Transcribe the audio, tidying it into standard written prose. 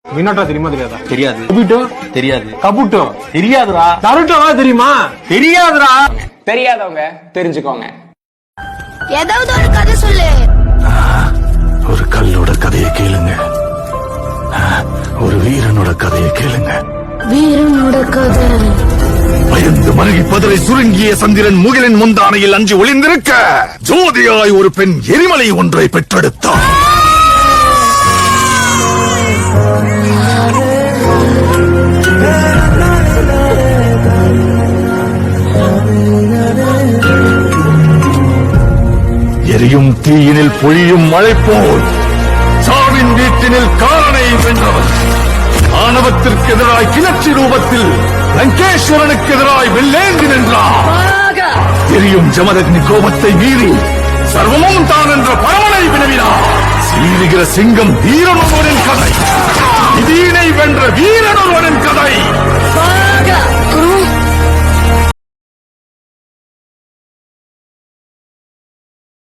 மினாட்டா தெரியுமா தெரியாதா? தெரியாது. கபுட்டோ தெரியாது. கபுட்டோ தெரியாதுடா. நருட்டோவா தெரியுமா? தெரியாதுடா. தெரியாதவங்க தெரிஞ்சுக்கோங்க. ஏதாவது ஒரு கதை சொல்லு. ஒரு கல்லோட கதையை கேளுங்க. ஒரு வீரனோட கதையை கேளுங்க. வீரனோட கதை. பயந்து மருகி பதரை சுருங்கிய சந்திரன் முகிலின் முந்தானையில் அஞ்சு ஒளிந்திருக்க ஜோதியாய் ஒரு பெண் எரிமலை ஒன்றை பெற்றெடுத்தார். எரியும் தீயினில் பொழியும் மழை போல் சாவின் வீட்டினில் காலனை வென்றவர். ஆணவத்திற்கு எதிராய் கிளர்ச்சி ரூபத்தில் லங்கேஸ்வரனுக்கு எதிராய் வெள்ளேந்தி நின்றார். எரியும் ஜமதக்னி கோபத்தை மீறி சர்வமும் தான் என்ற பரமனை வினவினார். சீறுகிற சிங்கம் வீரனொருவனின் கதை. விதியினை வென்ற வீரனொருவனின் கதை.